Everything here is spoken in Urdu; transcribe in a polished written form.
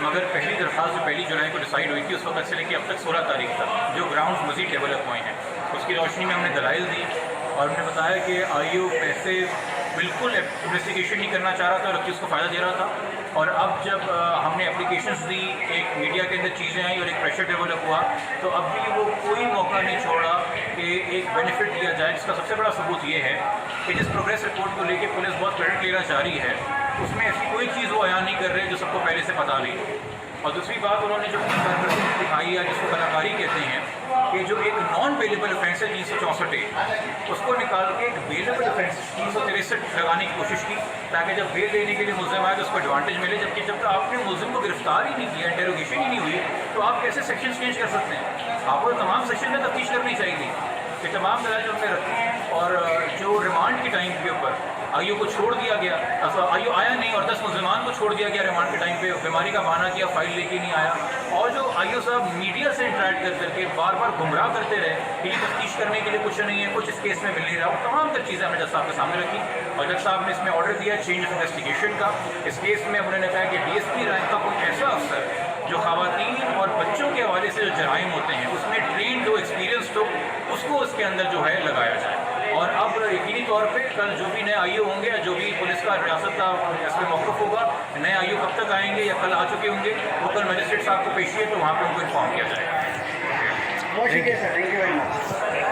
مگر پہلی درخواست جو 1 جولائی کو ڈیسائیڈ ہوئی تھی اس وقت سے لے کے اب تک 16 تاریخ تک جو گراؤنڈز مزید ڈیولپ ہوئے ہیں اس کی روشنی میں ہم نے دلائل دی اور ہم نے بتایا کہ آئی او پیسے بالکل انویسٹیگیشن نہیں کرنا چاہ رہا تھا اور اس کو فائدہ دے رہا تھا۔ اور اب جب ہم نے اپلیکیشنز دی، ایک میڈیا کے اندر چیزیں آئیں اور ایک پریشر ڈیولپ ہوا، تو اب بھی وہ کوئی موقع نہیں چھوڑا کہ ایک بینیفٹ دیا جائے، جس کا سب سے بڑا ثبوت یہ ہے کہ جس پروگریس رپورٹ کو لے کے پولیس بہت کریڈٹ لینا چاہ رہی ہے، اس میں ایسی کوئی چیز وہ بیان نہیں کر رہے جو سب کو پہلے سے پتا لی۔ اور دوسری بات انہوں نے جو اپنی کارکردگی دکھائی ہے جس کو کلاکاری کہتے ہیں، کہ جو ایک نان بیلیبل افینس ہے 364 اس کو نکال کے ایک بیلیبل افینس 363 لگانے کی کوشش کی، تاکہ جب بیل لینے کے لیے ملزم آئے تو اس کو ایڈوانٹیج ملے، جبکہ جب تک آپ نے ملزم کو گرفتار ہی نہیں کیا، انٹیروگیشن ہی نہیں ہوئی، تو آپ کیسے سیکشن چینج کر سکتے ہیں؟ آپ کو تمام سیکشن میں تفتیش کرنی چاہیے کہ تمام دلائل جو ہم نے رکھے ہیں۔ اور جو ریمانڈ کے ٹائم کے اوپر آئی او کو چھوڑ دیا گیا، آئی او آیا نہیں اور 10 ملزمان کو چھوڑ دیا گیا ریمانڈ کے ٹائم پہ، بیماری کا بہانہ کیا، فائل لے کے نہیں آیا، اور جو آئی او صاحب میڈیا سے انٹریکٹ کر کے بار بار گمراہ کرتے رہے کہ یہ تفتیش کرنے کے لیے کچھ نہیں ہے، کچھ اس کیس میں مل نہیں رہا، وہ تمام تر چیزیں ہم نے جج صاحب کے سامنے رکھی اور جج صاحب نے اس میں آرڈر دیا چینج آف انویسٹیگیشن کا۔ اس کیس میں انہوں نے کہا کہ ڈی ایس پی رینک کا کوئی ایسا افسر جو خواتین اور بچوں کے حوالے سے جو جرائم ہوتے ہیں اس میں ٹرینڈ ہو، ایکسپیرینسڈ ہو، اس کو اس کے اندر جو ہے لگایا جائے۔ اور اب یقینی طور پہ کل جو بھی نئے آئی او ہوں گے، جو بھی پولیس کا ریاست کا اس پہ موقف ہوگا، نئے آئی او کب تک آئیں گے یا کل آ چکے ہوں گے، وہ کل مجسٹریٹ صاحب کو پیشی ہے تو وہاں پہ ان کو انفارم کیا جائے گا۔ بہت شکریہ سر، تھینک یو ویری مچ۔